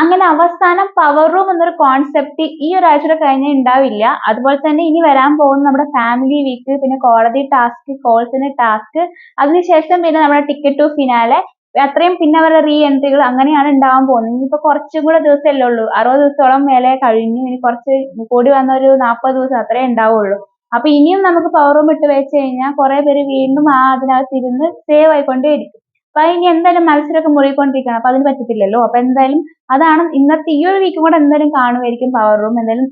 അങ്ങനെ അവസാനം power room എന്നൊരു കോൺസെപ്റ്റ് ഈ ഒരാഴ്ചയുടെ കഴിഞ്ഞാൽ ഉണ്ടാവില്ല. അതുപോലെ തന്നെ ഇനി വരാൻ പോകുന്ന നമ്മുടെ ഫാമിലി വീക്ക്, പിന്നെ കോടതി ടാസ്ക്, കോൾ സെന്റർ ടാസ്ക്, അതിനുശേഷം പിന്നെ നമ്മുടെ ടിക്കറ്റ് ടു ഫിനാലെ, അത്രയും പിന്നെ അവരുടെ റീ എൻട്രികൾ അങ്ങനെയാണ് ഉണ്ടാവാൻ പോകുന്നത്. ഇനിയിപ്പോ കുറച്ചും കൂടെ ദിവസമല്ലേ ഉള്ളൂ. 60 ദിവസത്തോളം മേലെ കഴിഞ്ഞു. ഇനി കുറച്ച് കൂടി വന്ന ഒരു 40 ദിവസം അത്രേ ഉണ്ടാവുള്ളൂ. അപ്പൊ ഇനിയും നമുക്ക് പവർ റൂം ഇട്ട് വെച്ച് കഴിഞ്ഞാൽ കുറെ പേര് വീണ്ടും അതിനകത്ത് ഇരുന്ന് സേവ് ആയിക്കൊണ്ടേയിരിക്കും. അപ്പൊ ഇനി എന്തായാലും മത്സരമൊക്കെ മുഴുകിക്കൊണ്ടിരിക്കുകയാണ്. അപ്പൊ അതിന് പറ്റത്തില്ലല്ലോ. അപ്പൊ എന്തായാലും അതാണ് ഇന്നത്തെ ഈ ഒരു വീക്കും കൂടെ എന്തായാലും കാണുമായിരിക്കും പവർ റൂം. എന്തായാലും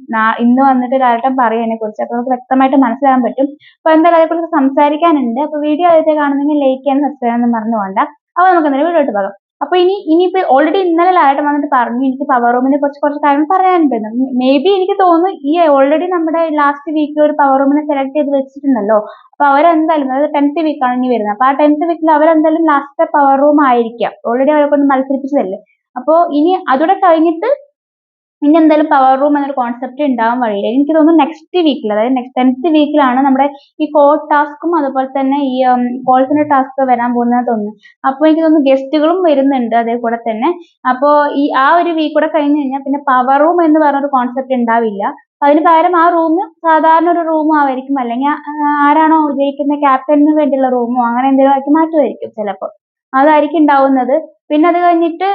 ഇന്ന് വന്നിട്ട് ലാലേട്ടൻ പറയും അതിനെ കുറിച്ച്. അപ്പൊ നമുക്ക് വ്യക്തമായിട്ട് മനസ്സിലാക്കാൻ പറ്റും. അപ്പൊ എന്തായാലും അതേക്കുറിച്ച് സംസാരിക്കാനുണ്ട്. അപ്പൊ വീഡിയോ ആദ്യത്തെ കാണുന്നെങ്കിൽ ലൈക്ക് ചെയ്യാനും സബ്സ്ക്രൈബ് ചെയ്യാനും മറന്നു പോകണ്ട. അപ്പൊ നമുക്ക് എന്തായാലും വീഡിയോട്ട് പോകാം. അപ്പൊ ഇനിയിപ്പോ ഓൾറെഡി ഇന്നലെ ലാലേട്ടൻ വന്നിട്ട് പറഞ്ഞു എനിക്ക് പവർ റൂമിനെ കുറച്ച് കാര്യങ്ങൾ പറയാനുണ്ടെന്ന്. മേ ബി എനിക്ക് തോന്നുന്നു ഈ ഓൾറെഡി നമ്മുടെ ലാസ്റ്റ് വീക്കിൽ ഒരു പവർ റൂമിനെ സെലക്ട് ചെയ്ത് വെച്ചിട്ടുണ്ടല്ലോ. അപ്പൊ അവരെന്തായാലും അതായത് 10th വീക്കാണ് ഇനി വരുന്നത്. അപ്പൊ ആ 10th വീക്കിൽ അവരെന്തായാലും ലാസ്റ്റത്തെ പവർ റൂം ആയിരിക്കാം. ഓൾറെഡി അവരെ കൊണ്ട് മത്സരിപ്പിച്ചതല്ലേ. അപ്പോ ഇനി അതൂടെ കഴിഞ്ഞിട്ട് ഇനി എന്തായാലും പവർ റൂം എന്നൊരു കോൺസെപ്റ്റ് ഉണ്ടാവാൻ വഴിയില്ല. എനിക്ക് തോന്നുന്നു നെക്സ്റ്റ് വീക്കിൽ, അതായത് 10th വീക്കിലാണ് നമ്മുടെ ഈ കോഡ് ടാസ്കും അതുപോലെ തന്നെ ഈ കോൾ സെന്റർ ടാസ്ക് വരാൻ പോകുന്നത് തോന്നുന്നു. അപ്പൊ എനിക്ക് തോന്നുന്നു ഗസ്റ്റുകളും വരുന്നുണ്ട് അതേകൂടെ തന്നെ. അപ്പോ ഈ ആ ഒരു വീക്ക് കൂടെ കഴിഞ്ഞ് കഴിഞ്ഞാൽ പിന്നെ പവർ റൂം എന്ന് പറഞ്ഞൊരു കോൺസെപ്റ്റ് ഉണ്ടാവില്ല. അതിന് പകരം ആ റൂം സാധാരണ ഒരു റൂം ആയിരിക്കും, അല്ലെങ്കിൽ ആരാണോ ജയിക്കുന്ന ക്യാപ്റ്റന് വേണ്ടിയുള്ള റൂമോ അങ്ങനെ എന്തെങ്കിലും ആക്കി മാറ്റുമായിരിക്കും ചിലപ്പോൾ. അതായിരിക്കും ഉണ്ടാവുന്നത്. പിന്നെ അത് കഴിഞ്ഞിട്ട്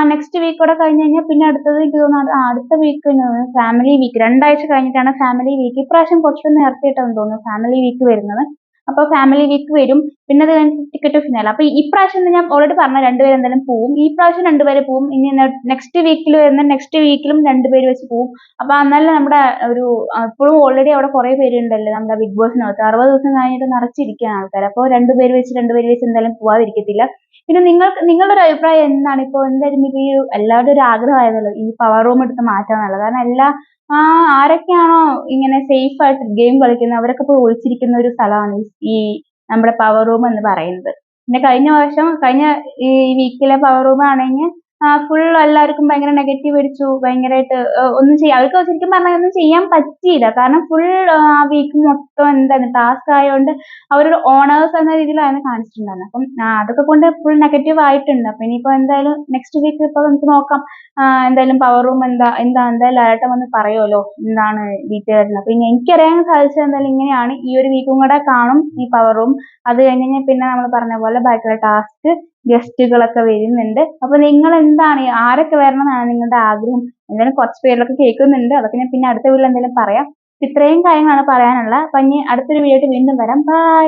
നെക്സ്റ്റ് വീക്ക് കൂടെ കഴിഞ്ഞ് കഴിഞ്ഞാൽ പിന്നെ അടുത്തത് എനിക്ക് തോന്നുന്നു അടുത്ത വീക്ക് ഫാമിലി വീക്ക്, 2 ആഴ്ച കഴിഞ്ഞിട്ടാണ് ഫാമിലി വീക്ക്. ഇപ്രാവശ്യം കുറച്ചുകൂടെ നേരത്തെയായിട്ടാണെന്ന് തോന്നുന്നു ഫാമിലി വീക്ക് വരുന്നത്. അപ്പൊ ഫാമിലി വീക്ക് വരും. പിന്നെ അത് കഴിഞ്ഞിട്ട് ടിക്കറ്റ് ടു ഫിനാലെ. അപ്പൊ ഇപ്രാവശ്യം ഞാൻ ഓൾറെഡി പറഞ്ഞ രണ്ടുപേരും എന്തായാലും പോവും. ഈ പ്രാവശ്യം രണ്ടുപേര് പോവും. ഇനി നെക്സ്റ്റ് വീക്കിൽ വരുന്ന നെക്സ്റ്റ് വീക്കിലും രണ്ടുപേര് വെച്ച് പോവും. അപ്പൊ എന്നാലും നമ്മുടെ ഒരു ഇപ്പോഴും ഓൾറെഡി അവിടെ കുറെ പേരുണ്ടല്ലോ നമ്മുടെ ബിഗ് ബോസിനകത്ത്. 60 ദിവസം കഴിഞ്ഞിട്ട് നിറച്ചിരിക്കുകയാണ് ആൾക്കാർ. അപ്പോൾ രണ്ടുപേര് വെച്ച് എന്തായാലും പോവാതിരിക്കത്തില്ല. പിന്നെ നിങ്ങളുടെ ഒരു അഭിപ്രായം എന്താണ്? ഇപ്പൊ എന്തായാലും ഇപ്പൊ ഈ എല്ലാവരുടെയും ഒരു ആഗ്രഹമായിരുന്നല്ലോ ഈ പവർ റൂം എടുത്ത് മാറ്റാൻ എന്നുള്ളത്. കാരണം ആരൊക്കെയാണോ ഇങ്ങനെ സേഫ് ആയിട്ട് ഗെയിം കളിക്കുന്നത് അവരൊക്കെ പോയി ഒളിച്ചിരിക്കുന്ന ഒരു സ്ഥലമാണ് ഈ നമ്മുടെ പവർ റൂം എന്ന് പറയുന്നത്. പിന്നെ കഴിഞ്ഞ ഈ വീക്കിലെ പവർ റൂം ആണെങ്കിൽ ഫുൾ എല്ലാവർക്കും ഭയങ്കര നെഗറ്റീവ് അടിച്ചു. ഭയങ്കരമായിട്ട് ഒന്നും ചെയ്യാം, അവർക്ക് ശരിക്കും പറഞ്ഞാൽ ഒന്നും ചെയ്യാൻ പറ്റിയില്ല. കാരണം ഫുൾ ആ വീക്ക് മൊത്തം എന്താണ് ടാസ്ക് ആയതുകൊണ്ട് അവരൊരു ഓണേഴ്സ് എന്ന രീതിയിലാണ് കാണിച്ചിട്ടുണ്ടായിരുന്നത്. അപ്പം അതൊക്കെ കൊണ്ട് ഫുൾ നെഗറ്റീവ് ആയിട്ടുണ്ട്. അപ്പൊ ഇനിയിപ്പോ എന്തായാലും നെക്സ്റ്റ് വീക്ക് ഇപ്പൊ നമുക്ക് നോക്കാം. എന്തായാലും പവർ റൂം എന്തായാലും ലാലേട്ടൻ വന്ന് പറയുമല്ലോ എന്താണ് ഡീറ്റെയിൽ ആയിട്ട്. അപ്പൊ എനിക്കറിയാൻ സാധിച്ചത് എന്തായാലും ഇങ്ങനെയാണ്. ഈ ഒരു വീക്കും കൂടെ കാണും ഈ പവർ റൂം. അത് കഴിഞ്ഞ് പിന്നെ നമ്മൾ പറഞ്ഞ പോലെ ബാക്കിയുള്ള ടാസ്ക്, ഗസ്റ്റുകളൊക്കെ വരുന്നുണ്ട്. അപ്പൊ നിങ്ങൾ എന്താണ് ആരൊക്കെ വരണം എന്നാണ് നിങ്ങളുടെ ആഗ്രഹം? എന്തായാലും കുറച്ച് പേരിലൊക്കെ കേൾക്കുന്നുണ്ട്. അതൊക്കെ ഞാൻ പിന്നെ അടുത്ത വീഡിയോയിൽ എന്തായാലും പറയാം. ഇത്രയും കാര്യങ്ങളാണ് പറയാനുള്ളത്. അപ്പൊ ഇനി അടുത്തൊരു വീഡിയോ ആയിട്ട് വീണ്ടും വരാം. ബൈ.